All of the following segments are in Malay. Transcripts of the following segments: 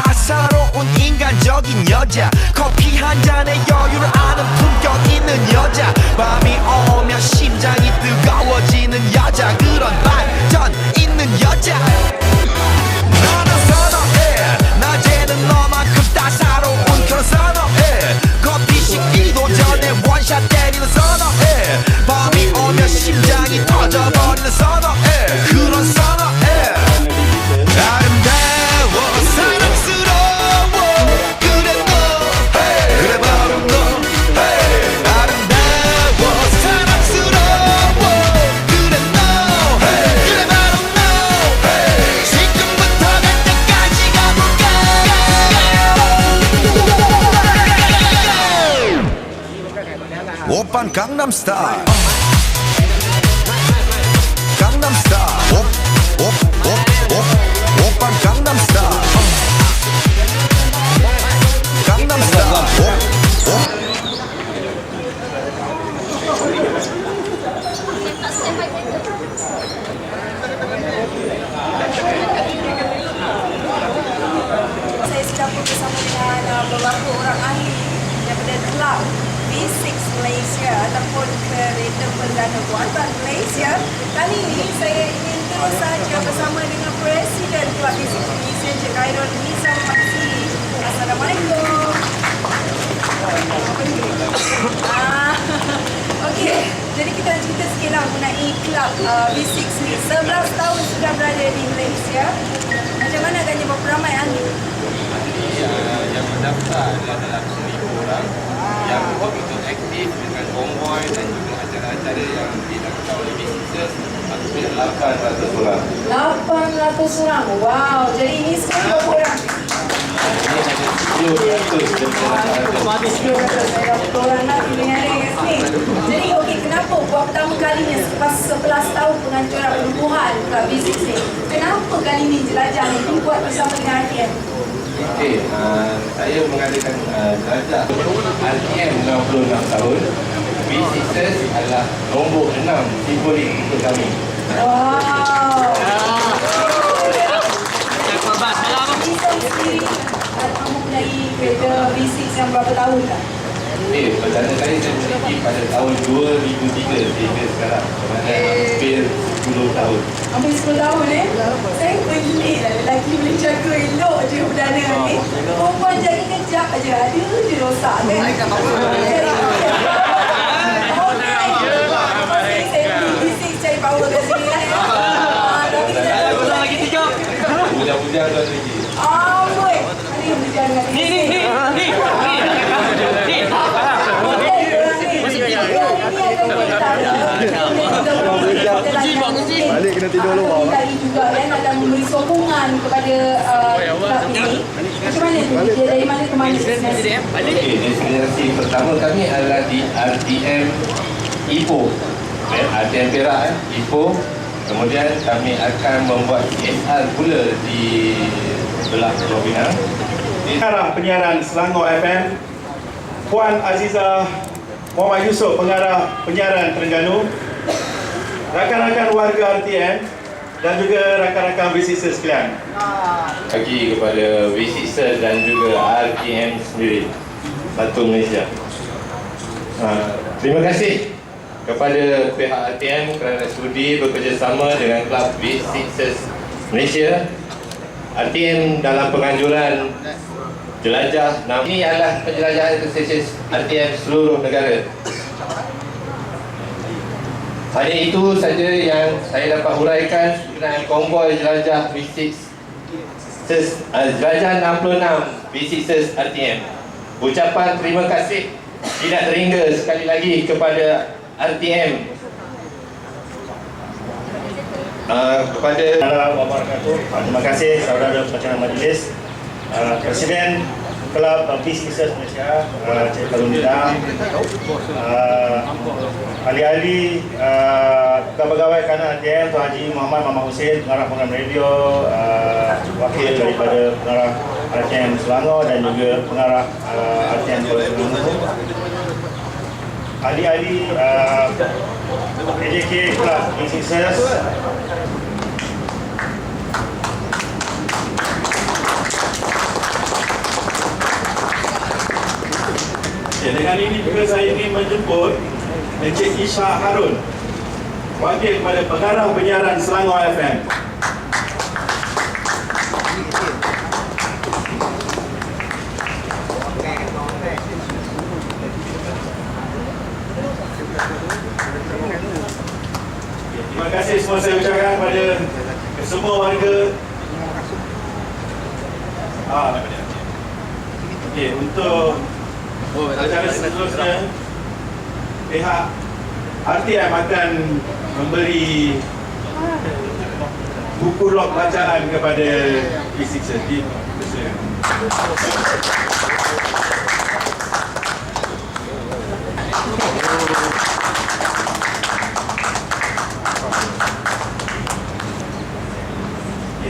따사로운 인간적인 여자 커피 한 잔에 여유를 아는 품격 있는 여자 밤이 오면 심장이 뜨거워지는 여자 그런 반전 있는 여자 너는 선호해 낮에는 너만큼 따사로운 그런 선호해 커피 식기도 전에 원샷 때리는 선호해 밤이 오면 심장이 터져버리는 선호해 그런 선호해 아름다워 사랑스러워 그래 너 그래 바로 너 아름다워 사랑스러워 그래 너 그래 바로 너 지금부터 갈 때까지 가볼까 오빤 강남스타일 강남스타일 오빤 강남스타일 강남스타일 Saya sedang bersama dengan beberapa orang ahli daripada kelab V6 Malaysia ataupun kereta perdana buatan Malaysia. Kali ini saya ingin terus saja bersama dengan Presiden Kelab V6 Malaysia, Encik Khairul Nizam Maksi. Assalamualaikum. Okey, jadi kita cerita sikit lah mengenai kelab V6 ni. 11 tahun sudah berada di Malaysia. Macam mana agaknya berapa ramai ahli? Yang mendaftar adalah dalam 1,000 orang yang betul-betul aktif dengan konvoi dan juga acara-acara yang dilakukan oleh bisnes hampir 800 orang. 800 orang. Wow, jadi ini semua berapa orang? Ini hanya 10% daripada Saya orang nak pilih hari kat sini. Jadi okey, kenapa buat pertama kalinya selepas 11 tahun penganjuran penubuhan Kelab V6 ni? Kenapa kali ni jelajah ni dibuat bersama dengan RTM? Okey, saya mengadakan jelajah RTM 66 tahun. Visitors adalah nombor 6 simbolik untuk kami. Wow. Nizam sendiri mempunyai kereta V6 yang berapa tahun tak? Perdana kali saya memiliki pada tahun 2003 sehingga sekarang. Hampir 10 tahun. Hampir 10 tahun Saya pelik lah lelaki boleh jaga elok je perdana ni. Perempuan jaga kejap aje. Ada je rosak kan. Cari power kat sini kan. Tapi kita tak boleh lagi 3. Bujang-bujang tu ada lagi. Amboi. Ada yang berjalan dengan ni. Balik kena tidur luar. Tadi juga kan akan memberi sokongan kepada kelab ini. Macam mana tu? Dia dari mana ke mana? Okey, destinasi pertama kami adalah di RTM Ipoh. RTM Perak, Ipoh. Kemudian kami akan membuat CSR pula di belah Pulau Pinang. Pengarah penyiaran Selangor FM, Puan Aziza Muhammad Yusof, pengarah penyiaran Terengganu, rakan-rakan warga RTM dan juga rakan-rakan V6 sekalian. Bagi kepada V6 dan juga RTM sendiri, Batu Malaysia. Terima kasih kepada pihak RTM kerana sudi bekerjasama dengan Kelab V6 Malaysia. RTM dalam penganjuran jelajah. Ini adalah penjelajahan ke stesen RTM seluruh negara. Hanya itu saja yang saya dapat huraikan berkenaan konvoi jelajah V6 jelajah 66 V6 RTM. Ucapan terima kasih tidak terhingga sekali lagi kepada RTM, kepada Wabarakatuh. Terima kasih saudara pelaksana majlis, Presiden Kelab V6 Malaysia, Encik Khairul Nizam, ahli-ahli pegawai kanan RTM, Tuan Haji Muhammad Hussein, pengarah program radio, wakil daripada pengarah RTM Selangor dan juga pengarah RTM Kuala Lumpur, ahli-ahli AJK Kelab V6, Malaysia. Dengan ini juga saya ingin menjemput Encik Isha Harun, wakil kepada Pengarah Penyiaran Selangor FM. Terima kasih semua saya ucapkan kepada semua warga. Untuk acara seterusnya, pihak RTM akan memberi buku log bacaan kepada P6.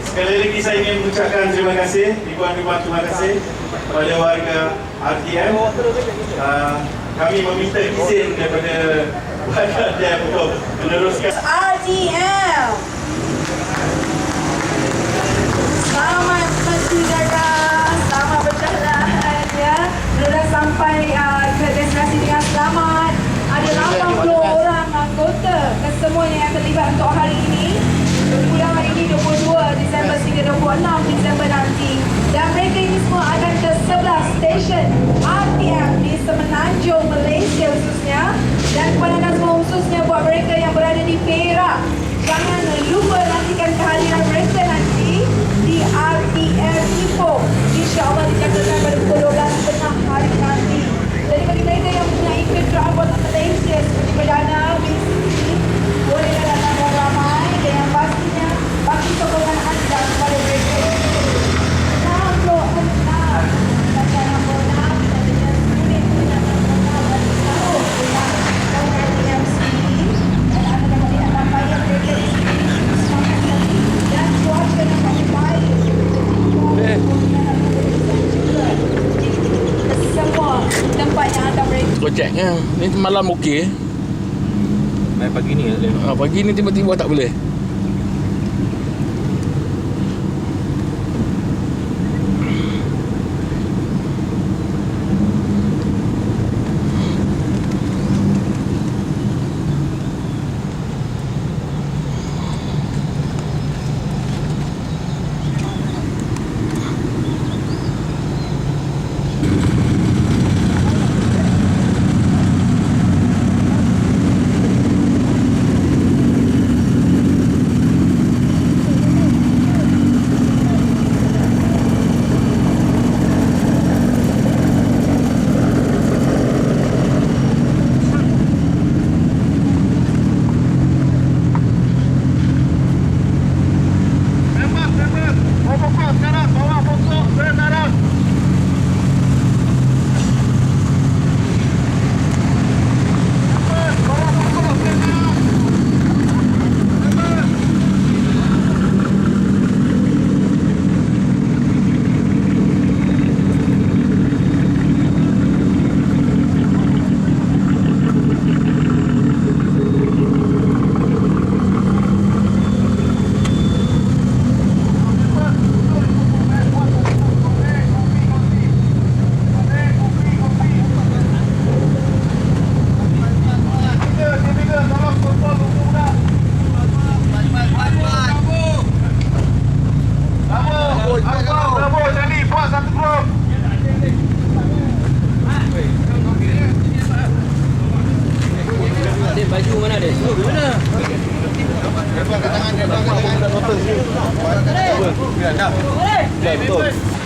Sekali lagi saya ingin mengucapkan terima kasih, Ibu-Ibu, terima kasih kepada warga RTM. Kami meminta izin daripada warga RTM untuk meneruskan. RTM. Selamat berkendara, selamat berjalan ya. Sudah sampai ke destinasi dengan selamat. Ada 80 orang anggota kesemuanya yang terlibat untuk hari ini. Bermula hari ini 22 Disember hingga 26 Disember nanti. Dan mereka ini semua akan ke 11 stesen RTM di Semenanjung, Malaysia khususnya. Dan kepada anda semua khususnya buat mereka yang berada di Perak, jangan lupa nantikan kehadiran mereka nanti di RTM Ipoh. InsyaAllah dijangkakan pada pukul 12 tengah hari nanti. Jadi bagi mereka yang mempunyai fitrah anggota Malaysia seperti Perdana, boleh datang ramai dan yang pastinya bagi sokongan anda kepada mereka. 66 bacaan 66 dan dengan unit penyanyi 66 bagi tahu tentang RTMC dan anda dapat lihat rangkaian mereka di sini semangat lagi dan cuaca yang baik. Semua tempat yang anda mereka. Gojeknya ni malam okey. Pagi ni Pagi ni tiba-tiba tak boleh.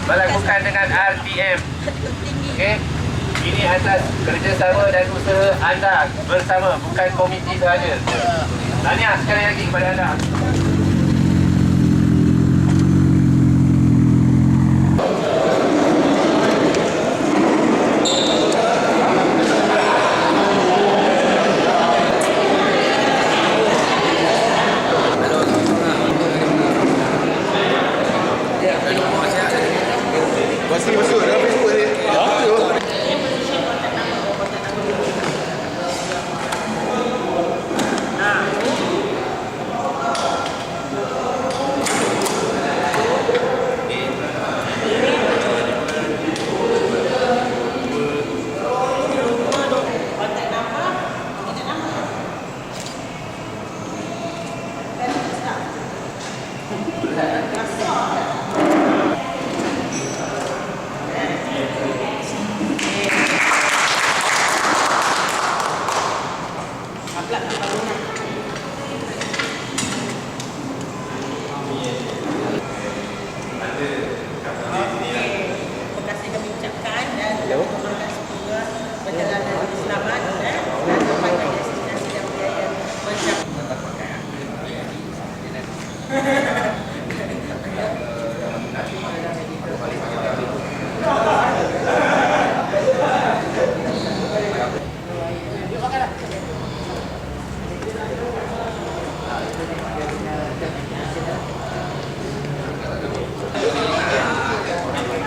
Melakukan dengan RTM. Okey. Ini atas kerjasama dan usaha anda bersama, bukan komiti sahaja. Tahniah sekali lagi kepada anda.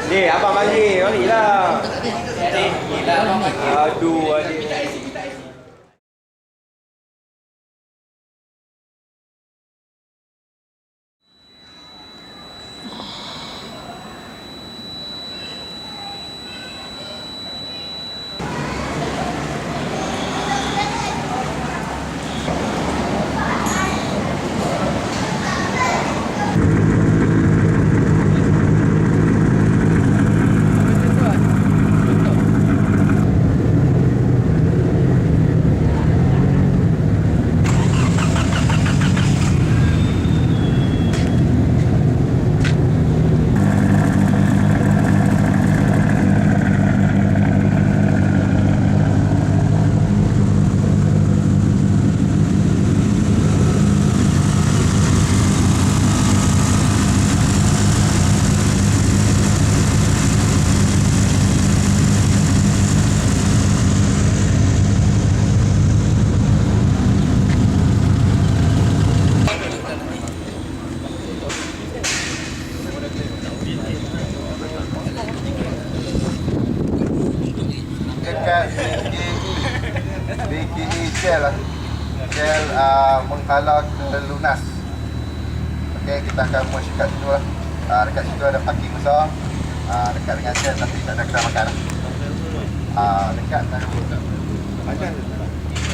abang bagi. Marilah. Aduh, adik. Dekat BKE Shell menghalau ke Lunas. Okey, kita akan merge kat situ lah. Dekat situ ada parking besar. Dekat dengan Shell tapi tak ada kedai makan. Dekat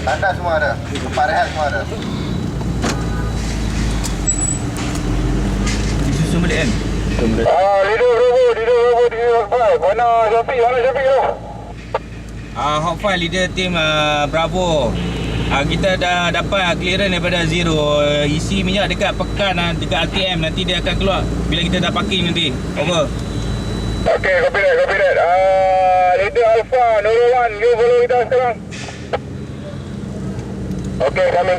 tanda semua ada. Tempat rehat semua ada. Disusun balik kan? Leader Mana Syafiq tu? Hot file leader team Bravo. Kita dah dapat clearance daripada Zero. Isi minyak dekat pekan dekat RTM. Nanti dia akan keluar bila kita dah parking nanti. Over. Okay, copy that. Leader Alpha, Nurul 1, you follow kita sekarang. Okay, coming.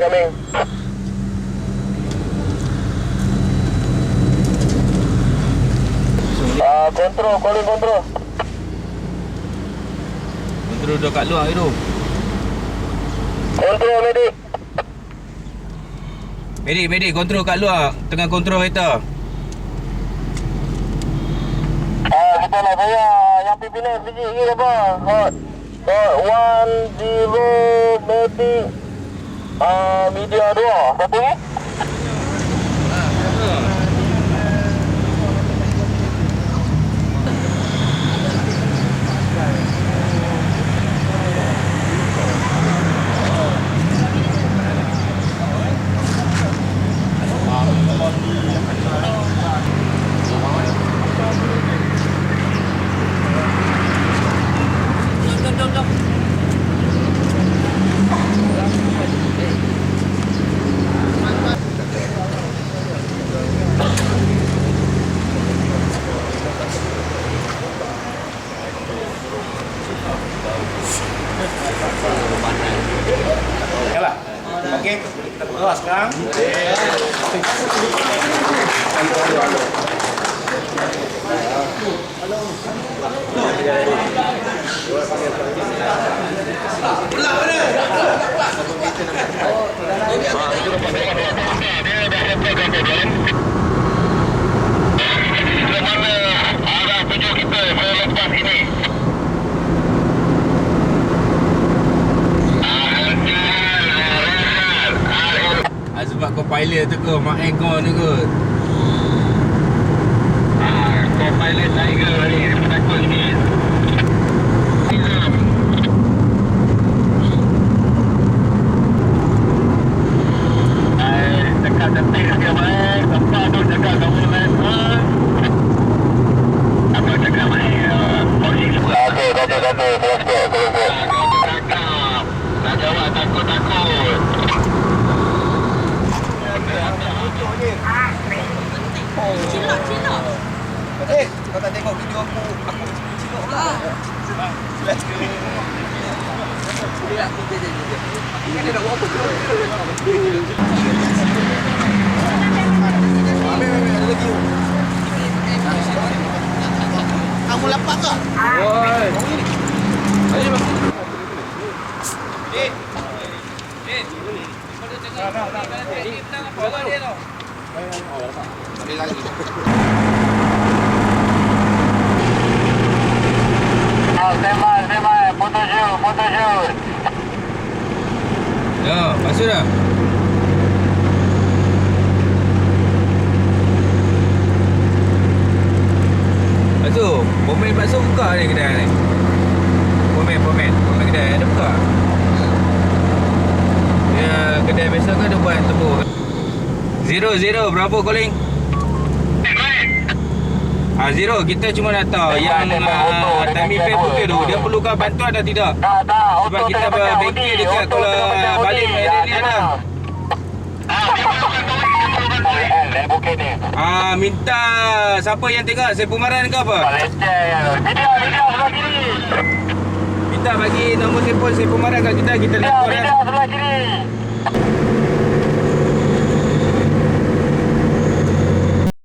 Control. Kontrol dah kat luar tu. Control, medic. Medik, kontrol kat luar. Tengah kontrol kereta. Kita nak bayar yang pimpinan biji ni apa? Hot 10 medic. Media 2. Satu ni? Yalah. Okey, kita keluar sekarang. Sebab kau pilot tu ke, mak kau ni ke. Kau pilot Tiger ni, takut sikit. Dekat detik dia baik, tempat tu jaga government. Apa jaga baik? Polisi. Okey, tak jawab, takut. Cilok. Kau tak tengok video aku cilok ke? Dia nak buat apa? Ada lagi. Kamu lapar ke? Woi. Ayo bang. Bawa dia tau. Boleh lagi. dah. Lepas tu, Pomen bakso buka ni kedai ni. Pomen kedai ada buka. Ya, kedai biasa kan ada buat tebur. 00 berapa calling? Zero, kita cuma nak tahu yang Tami Pay Putih tu dia perlukan bantuan atau tidak? Sebab kita bengkel dekat Kuala Balim ni ada. Minta siapa yang tengok Sepumaran ke apa? Minta bagi nombor telefon Sepumaran kat kita lihat korang.